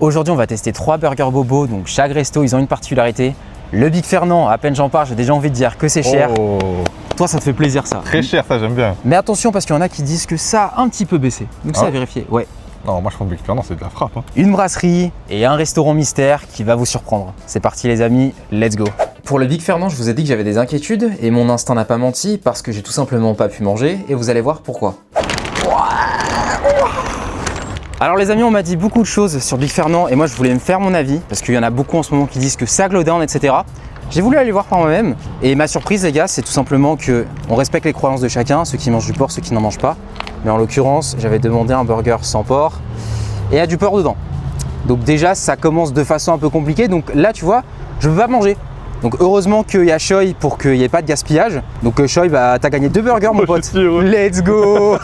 Aujourd'hui, on va tester 3 burgers Bobo, donc chaque resto, ils ont une particularité. Le Big Fernand, à peine j'en parle, j'ai déjà envie de dire que c'est cher. Oh. Toi, ça te fait plaisir ça? Très cher, ça j'aime bien. Mais attention, parce qu'il y en a qui disent que ça a un petit peu baissé. Donc ça à vérifier, ouais. Non, moi je pense que Big Fernand, c'est de la frappe. Hein. Une brasserie et un restaurant mystère qui va vous surprendre. C'est parti les amis, let's go. Pour le Big Fernand, je vous ai dit que j'avais des inquiétudes et mon instinct n'a pas menti parce que j'ai tout simplement pas pu manger et vous allez voir pourquoi. Alors les amis, on m'a dit beaucoup de choses sur Big Fernand et moi je voulais me faire mon avis parce qu'il y en a beaucoup en ce moment qui disent que ça glow down, etc. J'ai voulu aller voir par moi-même et ma surprise les gars, c'est tout simplement que on respecte les croyances de chacun, ceux qui mangent du porc, ceux qui n'en mangent pas. Mais en l'occurrence, j'avais demandé un burger sans porc et il y a du porc dedans. Donc déjà, ça commence de façon un peu compliquée. Donc là, tu vois, je peux pas manger. Donc heureusement qu'il y a Choi pour qu'il n'y ait pas de gaspillage. Donc Choi, bah t'as gagné 2 burgers mon pote. Let's go.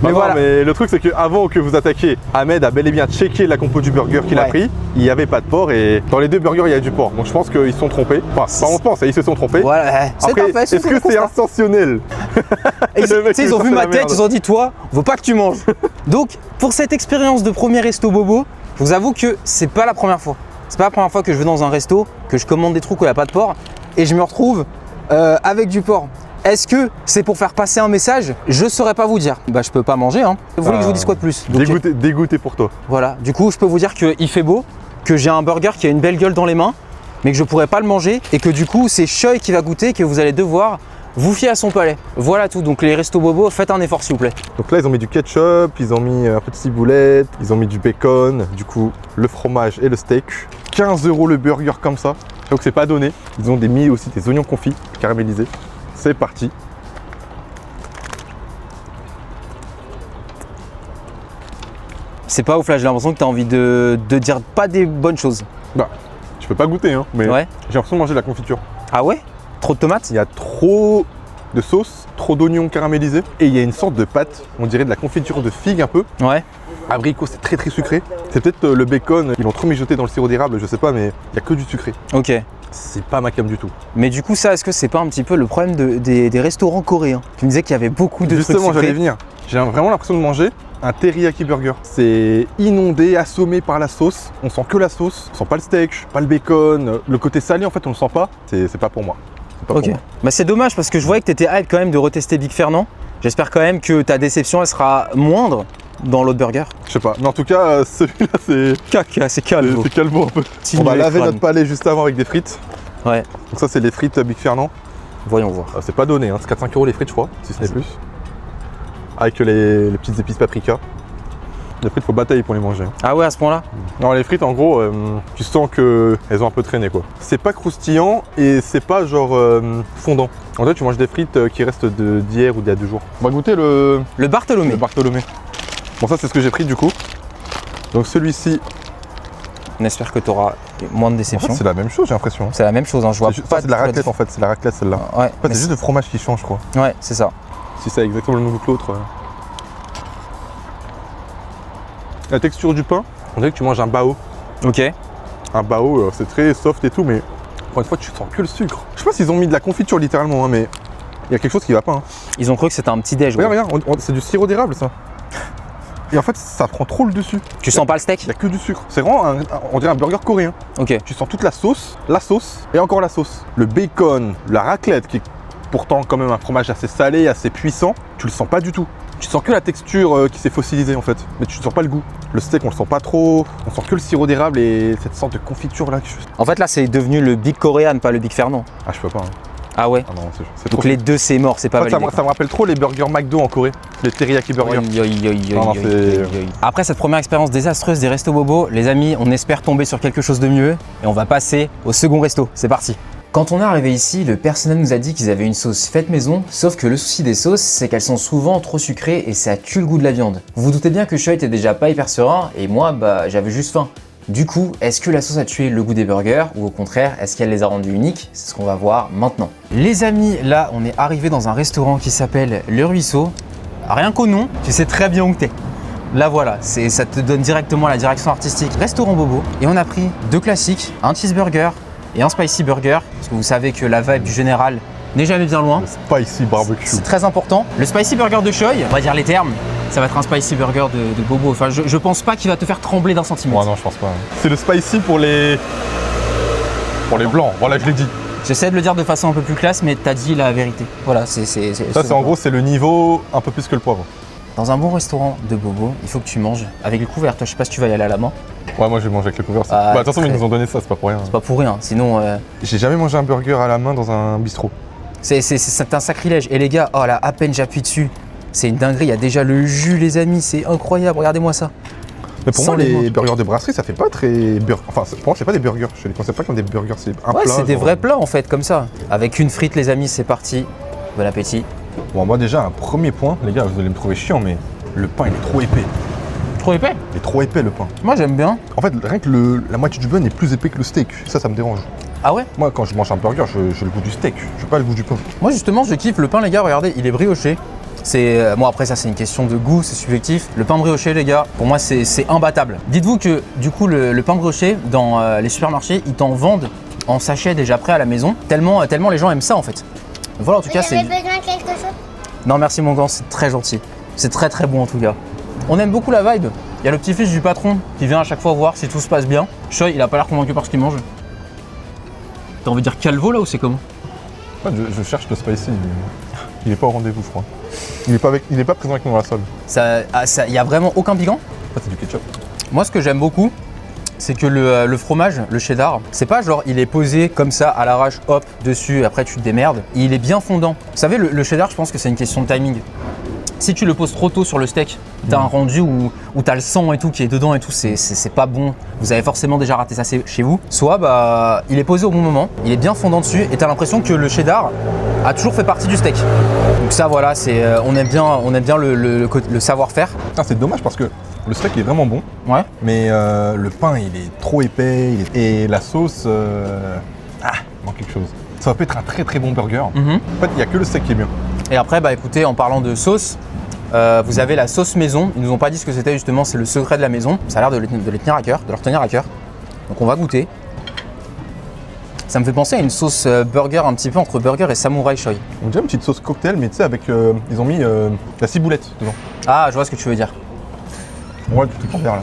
Mais voilà. Mais le truc c'est qu'avant que vous attaquiez, Ahmed a bel et bien checké la compo du burger qu'il a pris. Il n'y avait pas de porc et dans les 2 burgers il y a du porc. Donc je pense qu'ils se sont trompés. Enfin, on pense, ils se sont trompés. Voilà. Après, est-ce que c'est intentionnel? Ils ont vu ma tête, ils ont dit toi, on veut pas que tu manges. Donc pour cette expérience de premier resto Bobo, je vous avoue que c'est pas la première fois. C'est pas la première fois que je vais dans un resto, que je commande des trucs où il n'y a pas de porc et je me retrouve avec du porc. Est-ce que c'est pour faire passer un message? Je saurais pas vous dire. Bah je peux pas manger hein. Vous voulez que je vous dise quoi de plus? Donc, dégoûté pour toi. Voilà, du coup je peux vous dire qu'il fait beau, que j'ai un burger qui a une belle gueule dans les mains, mais que je pourrais pas le manger et que du coup c'est Choi qui va goûter, que vous allez devoir vous fier à son palais. Voilà tout, donc les restos Bobo, faites un effort s'il vous plaît. Donc là ils ont mis du ketchup, ils ont mis un peu de ciboulette, ils ont mis du bacon, du coup le fromage et le steak. 15 € le burger comme ça, j'avoue que c'est pas donné. Ils ont mis aussi des oignons confits caramélisés. C'est parti. C'est pas ouf là, j'ai l'impression que tu as envie de dire pas des bonnes choses. Bah, je peux pas goûter hein, mais ouais. J'ai l'impression de manger de la confiture. Ah ouais? Trop de tomates? Il y a trop de sauce, trop d'oignons caramélisés et il y a une sorte de pâte, on dirait de la confiture de figue un peu. Ouais. Abricot, c'est très sucré. C'est peut-être le bacon, ils l'ont trop mijoté dans le sirop d'érable, je sais pas, mais il y a que du sucré. Ok. C'est pas ma cam du tout. Mais du coup, ça, est-ce que c'est pas un petit peu le problème des restaurants coréens? Tu me disais qu'il y avait beaucoup de trucs sucrés. Justement, j'allais venir. J'ai vraiment l'impression de manger un teriyaki burger. C'est inondé, assommé par la sauce. On sent que la sauce, on sent pas le steak, pas le bacon. Le côté salé, en fait, on le sent pas. C'est pas pour moi. Ok. Bah c'est dommage parce que je voyais que tu étais hype quand même de retester Big Fernand. J'espère quand même que ta déception, elle sera moindre dans l'autre burger. Je sais pas. Mais en tout cas, celui-là, c'est... Caca, c'est calme. C'est calme un peu. On va laver notre palais juste avant avec des frites. Ouais. Donc ça, c'est les frites Big Fernand. Voyons voir. C'est pas donné, hein. C'est 4-5 € les frites, je crois, si ce n'est plus. Avec les petites épices paprika. Les frites, faut batailler pour les manger. Hein. Ah ouais, à ce point-là? Non, les frites, en gros, tu sens qu'elles ont un peu traîné, quoi. C'est pas croustillant et c'est pas genre fondant. En fait, tu manges des frites qui restent d'hier ou d'il y a 2 jours. On va goûter le Bartholomé. Le Bartholomé. Bon, ça, c'est ce que j'ai pris du coup. Donc celui-ci. On espère que tu auras moins de déception. En fait, c'est la même chose, j'ai l'impression. C'est la même chose, hein. Je vois pas. C'est de la raclette en fait, c'est la raclette celle-là. Ouais. En fait, c'est juste le fromage qui change, je crois. Ouais, c'est ça. Si c'est exactement le même goût que l'autre. La texture du pain, on dirait que tu manges un bao. Ok. Un bao, c'est très soft et tout, mais encore une fois, tu sens que le sucre. Je sais pas s'ils ont mis de la confiture littéralement, hein, mais il y a quelque chose qui va pas. Hein. Ils ont cru que c'était un petit déj. Regarde, c'est du sirop d'érable ça. Et en fait, ça prend trop le dessus. Tu sens pas le steak? Il y a que du sucre. C'est vraiment, on dirait un burger coréen. Ok. Tu sens toute la sauce et encore la sauce. Le bacon, la raclette, qui est pourtant quand même un fromage assez salé, assez puissant, tu le sens pas du tout. Tu sens que la texture qui s'est fossilisée en fait, mais tu ne sens pas le goût. Le steak, on le sent pas trop, on sent que le sirop d'érable et cette sorte de confiture là. En fait là, c'est devenu le Big Korean, pas le Big Fernand. Ah, je peux pas. Hein. Ah ouais? Ah non, c'est donc les deux, c'est mort, c'est pas validé. Ça me rappelle trop les burgers McDo en Corée, les teriyaki burgers. Après cette première expérience désastreuse des restos Bobo, les amis, on espère tomber sur quelque chose de mieux et on va passer au second resto. C'est parti. Quand on est arrivé ici, le personnel nous a dit qu'ils avaient une sauce faite maison, sauf que le souci des sauces, c'est qu'elles sont souvent trop sucrées et ça tue le goût de la viande. Vous vous doutez bien que Choi était déjà pas hyper serein et moi, bah j'avais juste faim. Du coup, est-ce que la sauce a tué le goût des burgers ou au contraire, est-ce qu'elle les a rendus uniques? C'est ce qu'on va voir maintenant. Les amis, là, on est arrivé dans un restaurant qui s'appelle Le Ruisseau. Rien qu'au nom, tu sais très bien où t'es. Là voilà, ça te donne directement la direction artistique. Restaurant Bobo. Et on a pris 2 classiques, un cheeseburger et un spicy burger. Parce que vous savez que la vibe du général n'est jamais bien loin. Le spicy barbecue. C'est très important. Le spicy burger de Choi, on va dire les termes. Ça va être un spicy burger de Bobo. Enfin, je pense pas qu'il va te faire trembler d'un centimètre. Ouais, non, je pense pas. C'est le spicy pour les blancs. Voilà, je l'ai dit. J'essaie de le dire de façon un peu plus classe, mais t'as dit la vérité. Voilà, Ça, c'est en gros, c'est le niveau un peu plus que le poivre. Dans un bon restaurant de Bobo, il faut que tu manges avec le couvert. Toi, je sais pas si tu vas y aller à la main. Ouais, moi, je vais manger avec le couvert. Ah, Bah, attention, très... ils nous ont donné ça, c'est pas pour rien. C'est pas pour rien. Sinon, j'ai jamais mangé un burger à la main dans un bistrot. c'est un sacrilège. Et les gars, oh là, à peine j'appuie dessus. C'est une dinguerie. Il y a déjà le jus, les amis. C'est incroyable. Regardez-moi ça. Mais pour Sans moi, les les burgers de brasserie, ça fait pas très burger. Enfin, pour moi, c'est pas des burgers. Je les considère pas comme des burgers. C'est un Ouais, plat. c'est des genre... vrais plats en fait, comme ça. Avec une frite, les amis, c'est parti. Bon appétit. Bon, moi, déjà, un premier point, les gars, vous allez me trouver chiant, mais le pain, il est trop épais. Trop épais? Il est trop épais, le pain. Moi, j'aime bien. En fait, rien que la moitié du bun est plus épais que le steak. Ça me dérange. Ah ouais? Moi, quand je mange un burger, j'ai le goût du steak. Je veux pas le goût du pain. Moi, justement, je kiffe le pain, les gars. Regardez, il est brioché. C'est moi après ça c'est une question de goût, c'est subjectif. Le pain brioché les gars, pour moi c'est imbattable. Dites-vous que du coup le pain brioché dans les supermarchés, ils t'en vendent en sachet déjà prêt à la maison, tellement les gens aiment ça en fait. Voilà en tout cas c'est... Vous avez besoin de quelque chose? Non merci mon gant, c'est très gentil. C'est très très bon en tout cas. On aime beaucoup la vibe. Il y a le petit-fils du patron qui vient à chaque fois voir si tout se passe bien. Choi, il a pas l'air convaincu par ce qu'il mange. T'as envie de dire calvo là ou c'est comment? Ouais, je cherche le spicy. Il est pas au rendez-vous, je crois. Il est pas présent avec nous dans la salle. Il y a vraiment aucun piquant? Ça, c'est du ketchup. Moi, ce que j'aime beaucoup, c'est que le fromage, le cheddar, c'est pas genre il est posé comme ça à l'arrache, hop, dessus, et après tu te démerdes. Il est bien fondant. Vous savez, le cheddar, je pense que c'est une question de timing. Si tu le poses trop tôt sur le steak, t'as un rendu où t'as le sang et tout qui est dedans et tout, c'est pas bon. Vous avez forcément déjà raté ça chez vous. Soit bah il est posé au bon moment, il est bien fondant dessus et t'as l'impression que le cheddar a toujours fait partie du steak. Donc ça voilà, on aime bien le savoir-faire. C'est dommage parce que le steak est vraiment bon, Ouais. mais le pain il est trop épais et la sauce, il manque quelque chose. Ça va peut être un très très bon burger. En fait, il n'y a que le steak qui est bien. Et après, bah écoutez, en parlant de sauce, vous avez la sauce maison. Ils nous ont pas dit ce que c'était justement, c'est le secret de la maison. Ça a l'air de les tenir à cœur, de leur tenir à cœur. Donc on va goûter. Ça me fait penser à une sauce burger un petit peu entre burger et samouraï shoyu. On dirait une petite sauce cocktail, mais tu sais, avec. Ils ont mis la ciboulette dedans. Ah, je vois ce que tu veux dire. Ouais, du truc en vert là.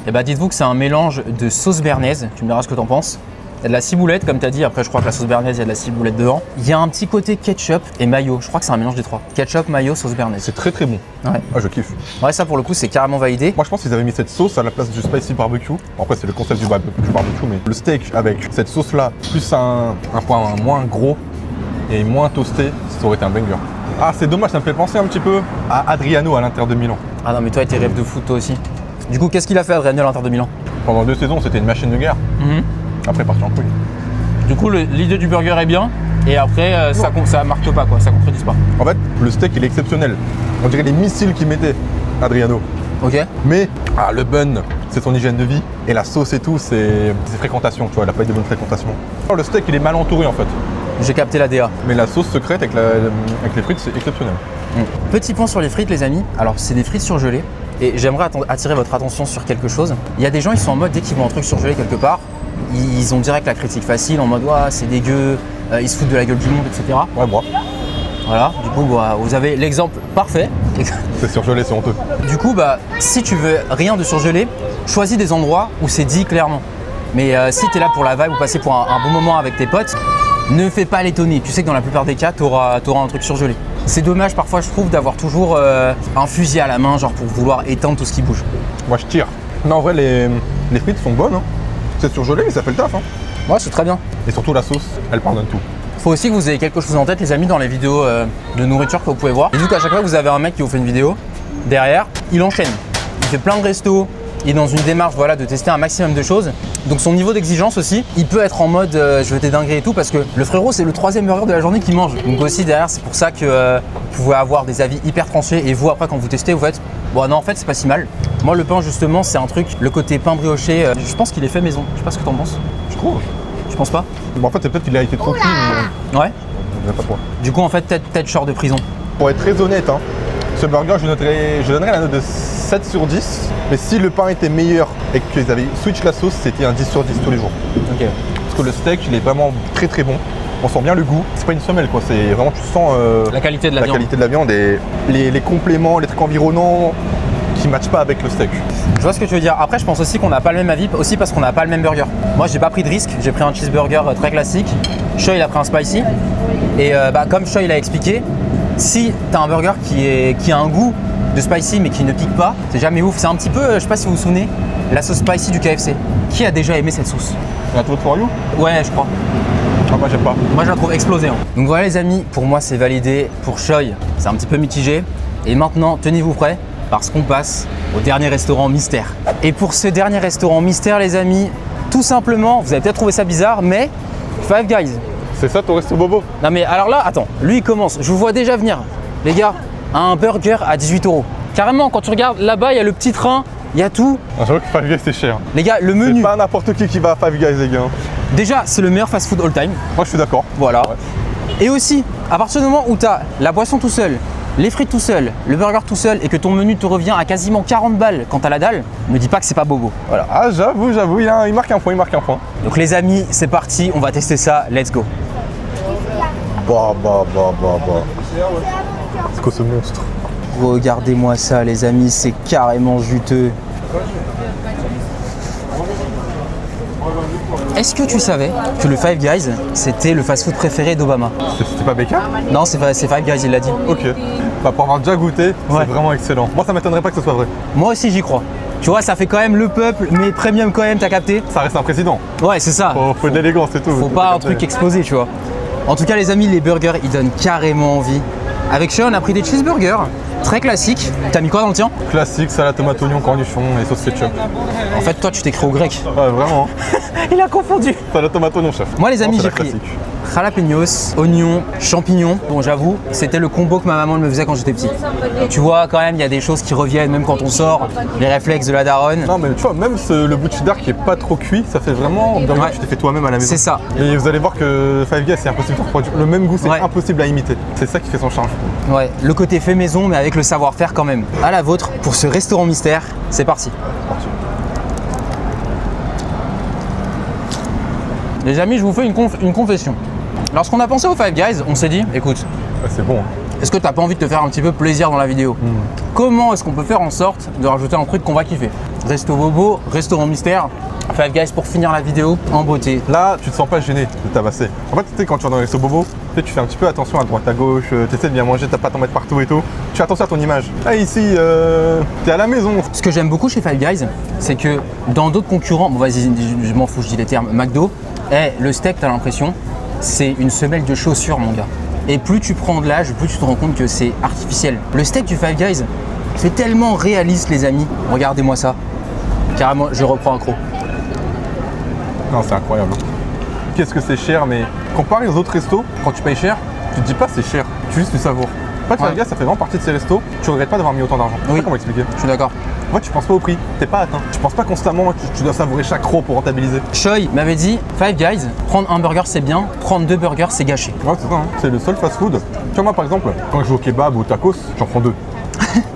Et bah dites-vous que c'est un mélange de sauce bernaise. Tu me diras ce que t'en penses. Il y a de la ciboulette, comme tu as dit. Après, je crois que la sauce bernaise, il y a de la ciboulette dedans. Il y a un petit côté ketchup et mayo. Je crois que c'est un mélange des trois. Ketchup, mayo, sauce bernaise. C'est très très bon. Ouais. Ah, je kiffe. Ouais, ça pour le coup, c'est carrément validé. Moi, je pense qu'ils avaient mis cette sauce à la place du spicy barbecue. Bon, après, c'est le concept du barbecue, mais le steak avec cette sauce là, plus un point moins gros et moins toasté, ça aurait été un banger. Ah, c'est dommage, ça me fait penser un petit peu à Adriano à l'Inter de Milan. Ah non, mais toi et tes rêves de foot, toi aussi. Du coup, qu'est-ce qu'il a fait Adriano à l'Inter de Milan? Pendant 2 saisons, c'était une machine de guerre. Après, parti en couille. Du coup, l'idée du burger est bien, et après, ça marque pas, quoi, ça contredit pas. En fait, le steak, il est exceptionnel. On dirait les missiles qu'il mettait, Adriano. Ok. Mais le bun, c'est son hygiène de vie. Et la sauce et tout, c'est fréquentation, tu vois, il a pas eu de bonne fréquentation. Alors, le steak, il est mal entouré, en fait. J'ai capté la DA. Mais la sauce secrète avec les frites, c'est exceptionnel. Petit point sur les frites, les amis. Alors, c'est des frites surgelées. Et j'aimerais attirer votre attention sur quelque chose. Il y a des gens, ils sont en mode, dès qu'ils voient un truc surgelé quelque part, ils ont direct la critique facile, en mode, ouais, c'est dégueu, ils se foutent de la gueule du monde, etc. Ouais, moi. Voilà, du coup, bah, vous avez l'exemple parfait. C'est surgelé, c'est honteux. Du coup, bah, si tu veux rien de surgelé, choisis des endroits où c'est dit clairement. Mais si tu es là pour la vibe ou passer pour un bon moment avec tes potes, ne fais pas l'étonner. Tu sais que dans la plupart des cas, tu auras un truc surgelé. C'est dommage parfois, je trouve, d'avoir toujours un fusil à la main, genre pour vouloir éteindre tout ce qui bouge. Moi, je tire. Non, en vrai, les frites sont bonnes. Hein. C'est surgelé, mais ça fait le taf. Hein. Ouais, c'est très bien. Et surtout, la sauce, elle pardonne tout. Faut aussi que vous ayez quelque chose en tête, les amis, dans les vidéos de nourriture que vous pouvez voir. Et du coup, à chaque fois que vous avez un mec qui vous fait une vidéo, derrière, il enchaîne. Il fait plein de restos. Il est dans une démarche voilà, de tester un maximum de choses. Donc son niveau d'exigence aussi, il peut être en mode je vais t'édingrer et tout parce que le frérot c'est le 3e burger de la journée qu'il mange. Donc aussi derrière c'est pour ça que vous pouvez avoir des avis hyper tranchés et vous après quand vous testez vous faites bon non en fait c'est pas si mal. Moi le pain justement c'est un truc, le côté pain brioché, je pense qu'il est fait maison. Je sais pas ce que t'en penses. Je trouve. Tu penses pas? Bon, en fait c'est peut-être qu'il a été trop cuit. Mais... Ouais. Je sais pas trop. Du coup en fait tête short de prison. Pour être très honnête, hein, ce burger je donnerais la note de 7 sur 10. Mais si le pain était meilleur et qu'ils avaient switch la sauce, c'était un 10 sur 10 tous les jours. Ok. Parce que le steak, il est vraiment très très bon. On sent bien le goût. C'est pas une semelle quoi, c'est vraiment tu sens La qualité de la viande. qualité de la viande et les compléments, les trucs environnants qui matchent pas avec le steak. Je vois ce que tu veux dire. Après, je pense aussi qu'on n'a pas le même avis, aussi parce qu'on n'a pas le même burger. Moi, j'ai pas pris de risque. J'ai pris un cheeseburger très classique. Choi, il a pris un spicy. Et comme Choi, il a expliqué, si tu as un burger qui a un goût de spicy mais qui ne pique pas, c'est jamais ouf. C'est un petit peu, je sais pas si vous vous souvenez, la sauce spicy du KFC. Qui a déjà aimé cette sauce? Il y a tout for you? Ouais, je crois. Ah, moi j'aime pas. Moi, je la trouve explosée. Hein. Donc voilà les amis, pour moi, c'est validé. Pour Choi, c'est un petit peu mitigé. Et maintenant, tenez-vous prêts, parce qu'on passe au dernier restaurant mystère. Et pour ce dernier restaurant mystère, les amis, tout simplement, vous avez peut-être trouvé ça bizarre, mais Five Guys. C'est ça ton resto bobo? Non mais alors là, attends, lui il commence, je vous vois déjà venir, les gars, un burger à 18 €. Carrément, quand tu regardes là-bas, il y a le petit train, il y a tout. Ah, j'avoue que Five Guys c'est cher. Les gars, le C'est menu, pas n'importe qui va à Five Guys les gars. déjà, c'est le meilleur fast-food all-time. Moi je suis d'accord. Voilà. Ouais. Et aussi, à partir du moment où tu as la boisson tout seul, les frites tout seul, le burger tout seul et que ton menu te revient à quasiment 40 balles quand t'as la dalle, me dis pas que c'est pas bobo. Voilà. Ah j'avoue, il marque un point, Donc les amis, c'est parti, on va tester ça, let's go. Bah. C'est quoi ce monstre? Regardez-moi ça les amis, c'est carrément juteux. Est-ce que tu savais que le Five Guys, c'était le fast-food préféré d'Obama? C'était pas Beckham? Non, c'est Five Guys, il l'a dit. Ok. Bah pour avoir déjà goûté, Ouais. c'est vraiment excellent. Moi ça m'étonnerait pas que ce soit vrai. Moi aussi, j'y crois. Tu vois, ça fait quand même le peuple, mais premium quand même, t'as capté? Ça reste un président. Ouais, c'est ça. Faut de l'élégance et tout. Faut pas un truc explosé, tu vois. En tout cas, les amis, les burgers, ils donnent carrément envie. Avec Choi, on a pris des cheeseburgers, très classiques. T'as mis quoi dans le tien? Classique, salade, tomate, oignon, cornichon et sauce ketchup. En fait, toi, tu t'es créé au grec. Ouais, vraiment. Il a confondu. Salade, tomate, oignon, chef. Moi, les amis, Non, c'est j'ai la pris classique. jalapenos, oignons, champignons. Bon, j'avoue, c'était le combo que ma maman me faisait quand j'étais petit. Tu vois, quand même, il y a des choses qui reviennent, même quand on sort, les réflexes de la daronne. Non mais tu vois, même le bout de cheddar qui est pas trop cuit, ça fait vraiment bien Ouais. que tu t'es fait toi-même à la maison. C'est ça. Et vous allez voir que Five Guys c'est impossible de reproduire. Le même goût c'est Ouais. impossible à imiter. C'est ça qui fait son charme. Ouais, le côté fait maison, mais avec le savoir-faire quand même. À la vôtre, pour ce restaurant mystère, c'est parti. Les amis, je vous fais une confession. Lorsqu'on a pensé au Five Guys, on s'est dit, écoute, Ouais, c'est bon. est-ce que t'as pas envie de te faire un petit peu plaisir dans la vidéo? Comment est-ce qu'on peut faire en sorte de rajouter un truc qu'on va kiffer? Resto bobo, restaurant mystère, Five Guys pour finir la vidéo en beauté. Là, tu te sens pas gêné de tabasser. En fait, tu sais, quand tu vas dans les resto bobo, tu fais un petit peu attention à droite à gauche, tu essaies de bien manger, t'as pas à t'en mettre partout et tout. Tu fais attention à ton image. Ah, ici, t'es à la maison. Ce que j'aime beaucoup chez Five Guys, c'est que dans d'autres concurrents, bon vas-y, je m'en fous, je dis les termes, McDo, le steak, t'as l'impression, c'est une semelle de chaussure, mon gars. Et plus tu prends de l'âge, plus tu te rends compte que c'est artificiel. Le steak du Five Guys, c'est tellement réaliste, les amis. Regardez-moi ça. Carrément, je reprends un croc. Non, c'est incroyable. Qu'est-ce que c'est cher, mais comparé aux autres restos, quand tu payes cher, tu te dis pas c'est cher, tu savoures. En fait, Ouais. Five Guys, ça fait vraiment partie de ces restos, tu regrettes pas d'avoir mis autant d'argent. Je sais Oui. pas comment expliquer. Je suis d'accord. En fait, tu penses pas au prix, t'es pas atteint. Tu penses pas constamment que tu dois savourer chaque croc pour rentabiliser. Choi m'avait dit, Five Guys, prendre un burger c'est bien, prendre 2 burgers c'est gâché. Ouais, c'est ça, hein. C'est le seul fast-food. Tu vois, moi, par exemple, quand je joue au kebab ou au tacos, j'en prends 2.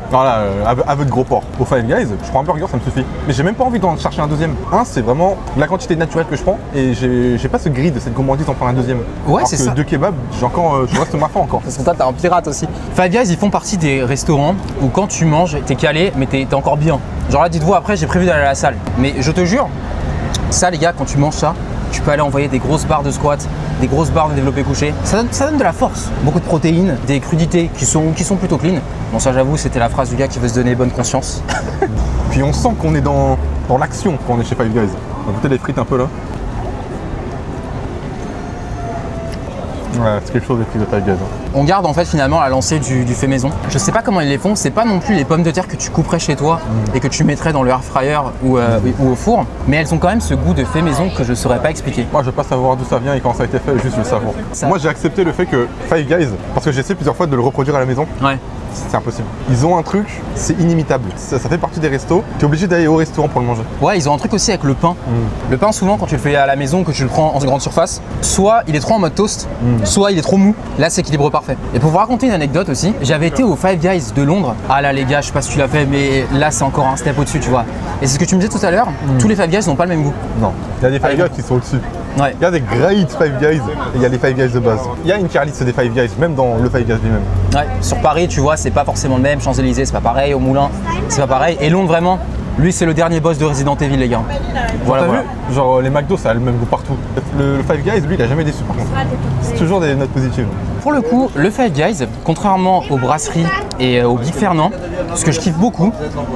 Voilà, avec gros porc. Au Five Guys, je prends un burger, ça me suffit. Mais j'ai même pas envie d'en chercher un deuxième. Un, c'est vraiment la quantité naturelle que je prends et j'ai pas ce grid, cette gourmandise d'en prendre un deuxième. Ouais, Alors c'est que ça. 2 kebabs, je reste ma faim encore. Parce que toi, t'es un pirate aussi. Five Guys, ils font partie des restaurants où quand tu manges, t'es calé, mais t'es encore bien. Genre là, dites-vous, après, j'ai prévu d'aller à la salle. Mais je te jure, ça, les gars, quand tu manges ça, tu peux aller envoyer des grosses barres de squat, des grosses barres de développé couché. Ça donne de la force. Beaucoup de protéines, des crudités qui sont plutôt clean. Bon, ça, j'avoue, c'était la phrase du gars qui veut se donner bonne conscience. Puis on sent qu'on est dans l'action quand on est chez Five Guys. On va goûter les frites un peu là. Ouais, c'est quelque chose les frites de Five Guys. Hein. On garde en fait finalement la lancée du fait maison. Je sais pas comment ils les font, c'est pas non plus les pommes de terre que tu couperais chez toi et que tu mettrais dans le air fryer ou au four, mais elles ont quand même ce goût de fait maison que je saurais pas expliquer. Moi, je veux pas savoir d'où ça vient et quand ça a été fait, juste le savoir. Ça- Moi, j'ai accepté le fait que Five Guys, parce que j'ai essayé plusieurs fois de le reproduire à la maison, Ouais. c'est impossible. Ils ont un truc, c'est inimitable. Ça fait partie des restos. Tu es obligé d'aller au restaurant pour le manger. Ouais, ils ont un truc aussi avec le pain. Le pain, souvent, quand tu le fais à la maison, que tu le prends en grande surface, soit il est trop en mode toast, soit il est trop mou. Là, c'est équilibre parfait. Et pour vous raconter une anecdote aussi, j'avais été au Five Guys de Londres. Ah là, les gars, je sais pas si tu l'as fait, mais là, c'est encore un step au-dessus, tu vois. Et c'est ce que tu me disais tout à l'heure, tous les Five Guys n'ont pas le même goût. Non. Il y a des Five Guys qui sont au-dessus. Ouais. Il y a des great Five Guys et il y a les Five Guys de base. Il y a une tier list des Five Guys, même dans le Five Guys lui-même. Ouais, sur Paris, tu vois, c'est pas forcément le même. Champs-Élysées, c'est pas pareil. Au Moulin, c'est pas pareil. Et Londres, vraiment, lui, c'est le dernier boss de Resident Evil, les gars. Voilà, T'as voilà. vu? Genre les McDo, ça a le même goût partout. Le Five Guys, lui, il a jamais déçu par contre. C'est toujours des notes positives. Pour le coup, le Five Guys, contrairement aux brasseries et au Big Fernand, ce que je kiffe beaucoup,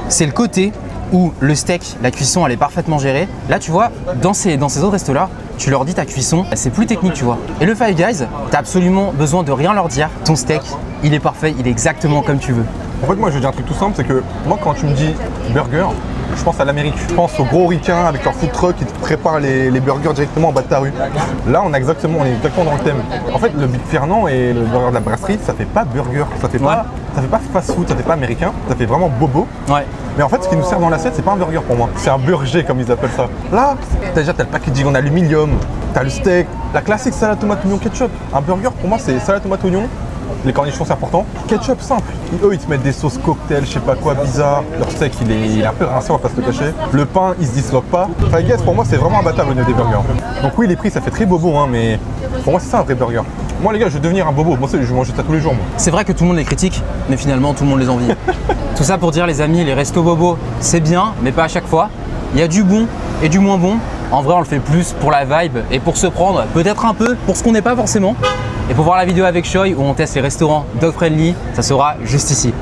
c'est le côté où le steak, la cuisson, elle est parfaitement gérée. Là, tu vois, dans ces autres restos-là, tu leur dis ta cuisson, c'est plus technique, tu vois. Et le Five Guys, t'as absolument besoin de rien leur dire. Ton steak, il est parfait, il est exactement comme tu veux. En fait, moi, je veux dire un truc tout simple, c'est que moi, quand tu me dis burger, je pense à l'Amérique. Je pense aux gros ricains avec leur food truck qui te préparent les burgers directement en bas de ta rue. Là, on est exactement dans le thème. En fait, le Big Fernand et le burger de la brasserie, ça fait pas burger, ça fait pas fast food, ça fait pas américain, ça fait vraiment bobo. Ouais. Mais en fait, ce qui nous sert dans l'assiette, c'est pas un burger pour moi. C'est un burger, comme ils appellent ça. Là, t'as le packaging en aluminium, t'as le steak, la classique salade tomate oignon ketchup. Un burger, pour moi, c'est salade tomate oignon. Les cornichons, c'est important. Ketchup simple. Eux, ils te mettent des sauces cocktail, je sais pas quoi, bizarre. Leur steak, il est un peu rincé, on va pas se le cacher. Le pain, il se disloque pas. Five Guys, pour moi, c'est vraiment imbattable au niveau des burgers. Donc oui, les prix, ça fait très bobo, hein, mais pour moi, c'est ça un vrai burger. Moi, les gars, je vais devenir un bobo. Moi, je vais manger ça tous les jours, moi. C'est vrai que tout le monde les critique, mais finalement, tout le monde les envie. Tout ça pour dire, les amis, les restos bobos, c'est bien, mais pas à chaque fois. Il y a du bon et du moins bon. En vrai, on le fait plus pour la vibe et pour se prendre, peut-être un peu pour ce qu'on n'est pas forcément. Et pour voir la vidéo avec Choi où on teste les restaurants dog friendly, ça sera juste ici.